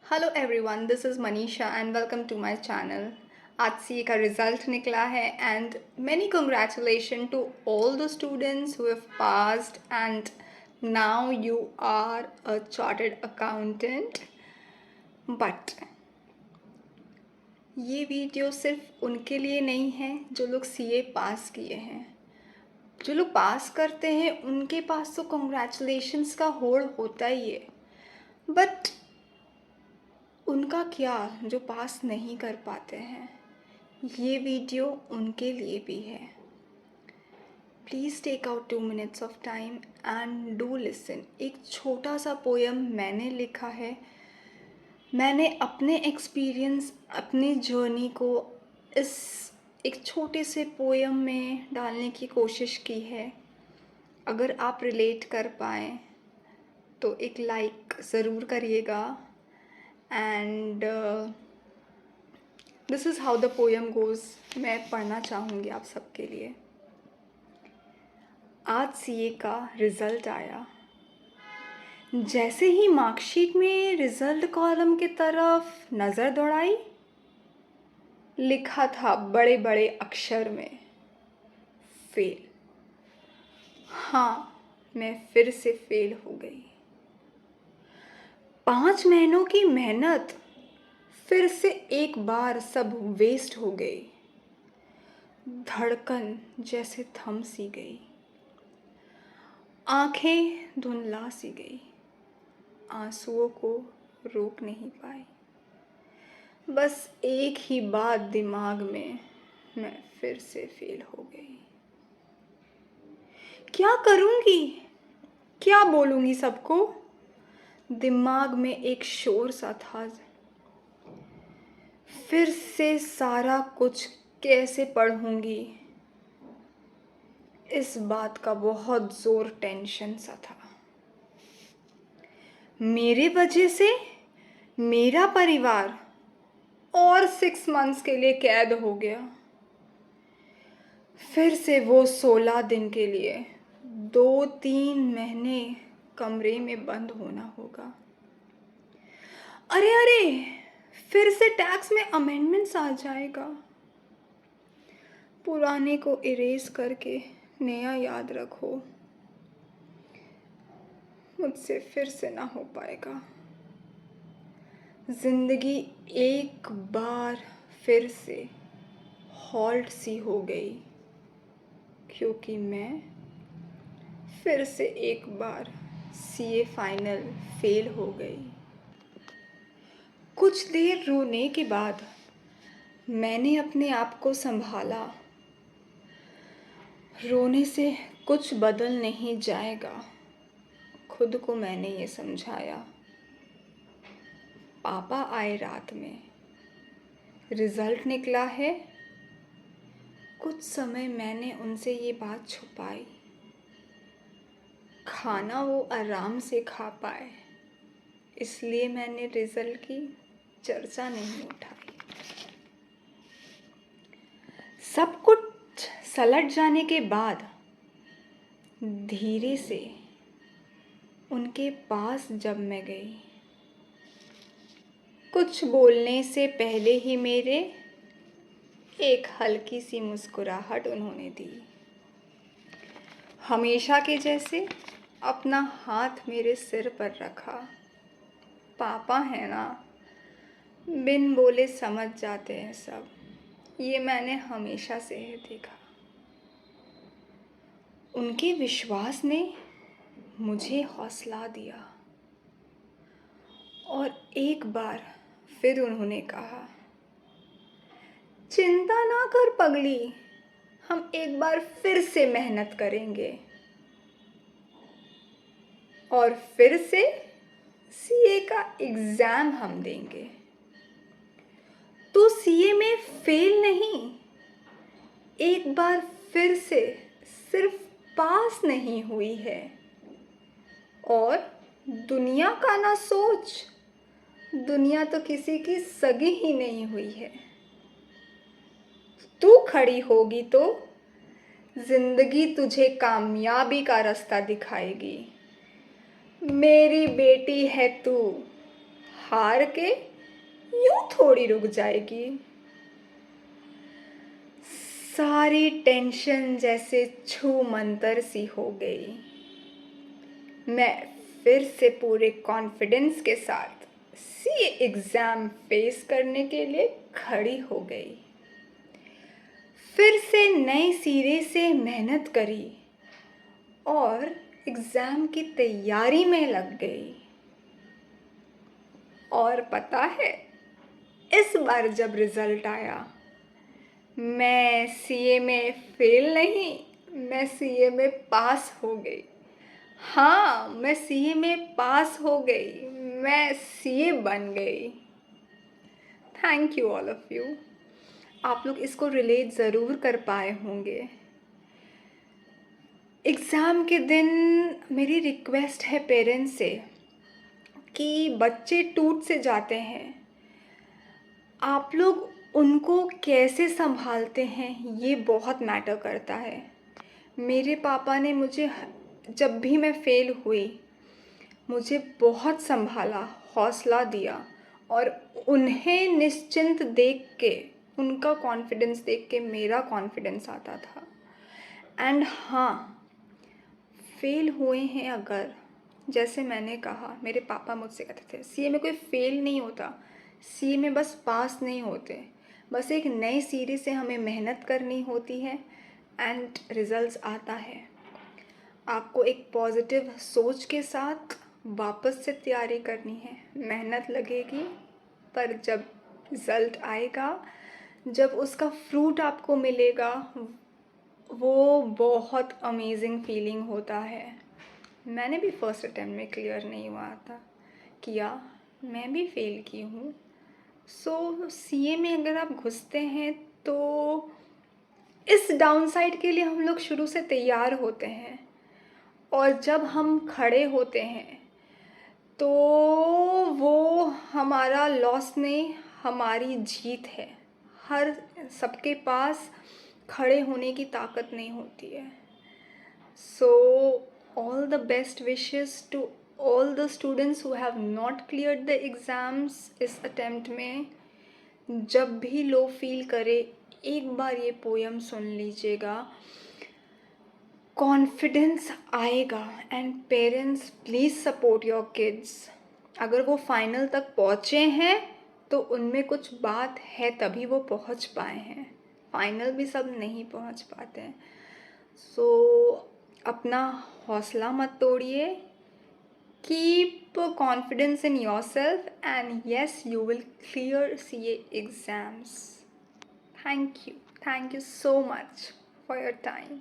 Hello everyone, this is Manisha and welcome to my channel. आज CA का result निकला है and many congratulation to all the students who have passed and now you are a chartered accountant. But ये video सिर्फ उनके लिए नहीं है जो लोग सीए पास किए हैं। जो लोग पास करते हैं उनके पास तो कंग्रेचुलेशंस का होड़ होता ही है, बट उनका क्या जो पास नहीं कर पाते हैं। ये वीडियो उनके लिए भी है। Please take out 2 minutes of time and do listen. एक छोटा सा पोयम मैंने लिखा है। मैंने अपने एक्सपीरियंस, अपनी जर्नी को इस एक छोटे से पोयम में डालने की कोशिश की है। अगर आप रिलेट कर पाएँ तो एक लाइक ज़रूर करिएगा। And this is how the poem goes. मैं पढ़ना चाहूँगी आप सबके लिए। आज सीए का रिज़ल्ट आया। जैसे ही मार्कशीट में रिज़ल्ट कॉलम की तरफ नज़र दौड़ाई, लिखा था बड़े बड़े अक्षर में फेल। हाँ, मैं फिर से फेल हो गई। 5 महीनों की मेहनत फिर से एक बार सब वेस्ट हो गई। धड़कन जैसे थम सी गई, आंखें धुंधला सी गई, आंसुओं को रोक नहीं पाई। बस एक ही बात दिमाग में, मैं फिर से फेल हो गई। क्या करूँगी, क्या बोलूँगी सबको? दिमाग में एक शोर सा था। फिर से सारा कुछ कैसे पढ़ूँगी? इस बात का बहुत ज़ोर टेंशन सा था। मेरे वजह से मेरा परिवार और 6 months के लिए कैद हो गया। फिर से वो 16 दिन के लिए 2-3 महीने कमरे में बंद होना होगा। अरे अरे, फिर से टैक्स में अमेंडमेंट्स आ जाएगा। पुराने को इरेज करके नया याद रखो, मुझसे फिर से ना हो पाएगा। ज़िंदगी एक बार फिर से हॉल्ट सी हो गई, क्योंकि मैं फिर से एक बार सीए फाइनल फेल हो गई। कुछ देर रोने के बाद मैंने अपने आप को संभाला। रोने से कुछ बदल नहीं जाएगा, खुद को मैंने ये समझाया। पापा आए रात में, रिज़ल्ट निकला है। कुछ समय मैंने उनसे ये बात छुपाई। खाना वो आराम से खा पाए, इसलिए मैंने रिज़ल्ट की चर्चा नहीं उठाई। सब कुछ सलट जाने के बाद धीरे से उनके पास जब मैं गई, कुछ बोलने से पहले ही मेरे एक हल्की सी मुस्कुराहट उन्होंने दी। हमेशा के जैसे अपना हाथ मेरे सिर पर रखा। पापा है ना, बिन बोले समझ जाते हैं सब, ये मैंने हमेशा से है देखा। उनके विश्वास ने मुझे हौसला दिया और एक बार फिर उन्होंने कहा, चिंता ना कर पगली, हम एक बार फिर से मेहनत करेंगे और फिर से सीए का एग्ज़ाम हम देंगे। तो सीए में फेल नहीं, एक बार फिर से सिर्फ पास नहीं हुई है। और दुनिया का ना सोच, दुनिया तो किसी की सगी ही नहीं हुई है। तू खड़ी होगी तो ज़िंदगी तुझे कामयाबी का रास्ता दिखाएगी। मेरी बेटी है तू, हार के यूं थोड़ी रुक जाएगी। सारी टेंशन जैसे छू मंतर सी हो गई। मैं फिर से पूरे कॉन्फिडेंस के साथ सीए एग्ज़ाम फेस करने के लिए खड़ी हो गई। फिर से नए सिरे से मेहनत करी और एग्ज़ाम की तैयारी में लग गई। और पता है, इस बार जब रिज़ल्ट आया, मैं सीए में फेल नहीं, मैं सीए में पास हो गई। हाँ, मैं सीए में पास हो गई, मैं सीए बन गई। Thank you all of you. आप लोग इसको रिलेट ज़रूर कर पाए होंगे। एग्ज़ाम के दिन मेरी रिक्वेस्ट है पेरेंट्स से कि बच्चे टूट से जाते हैं, आप लोग उनको कैसे संभालते हैं ये बहुत मैटर करता है। मेरे पापा ने मुझे जब भी मैं फ़ेल हुई, मुझे बहुत संभाला, हौसला दिया और उन्हें निश्चिंत देख के, उनका कॉन्फिडेंस देख के मेरा कॉन्फिडेंस आता था। एंड हाँ, फेल हुए हैं अगर, जैसे मैंने कहा, मेरे पापा मुझसे कहते थे सीए में कोई फेल नहीं होता, सीए में बस पास नहीं होते, बस एक नए सिरे से हमें मेहनत करनी होती है एंड रिजल्ट्स आता है। आपको एक पॉजिटिव सोच के साथ वापस से तैयारी करनी है, मेहनत लगेगी, पर जब रिज़ल्ट आएगा, जब उसका फ्रूट आपको मिलेगा, वो बहुत अमेजिंग फीलिंग होता है। मैंने भी फर्स्ट अटेम्प्ट में क्लियर नहीं हुआ था किया, मैं भी फेल की हूँ। सो सीए में अगर आप घुसते हैं तो इस डाउनसाइड के लिए हम लोग शुरू से तैयार होते हैं, और जब हम खड़े होते हैं तो वो हमारा लॉस नहीं, हमारी जीत है। हर सबके पास खड़े होने की ताकत नहीं होती है। So all the best wishes to all the students who have not cleared the exams इस अटेम्प्ट में। जब भी लो फील करे, एक बार ये पोयम सुन लीजिएगा, कॉन्फिडेंस आएगा। And parents please support your kids. अगर वो फाइनल तक पहुँचे हैं तो उनमें कुछ बात है, तभी वो पहुँच पाए हैं। फाइनल भी सब नहीं पहुँच पाते हैं। सो अपना हौसला मत तोड़िए, keep confidence in yourself and yes you will clear CA exams. Thank you so much for your time.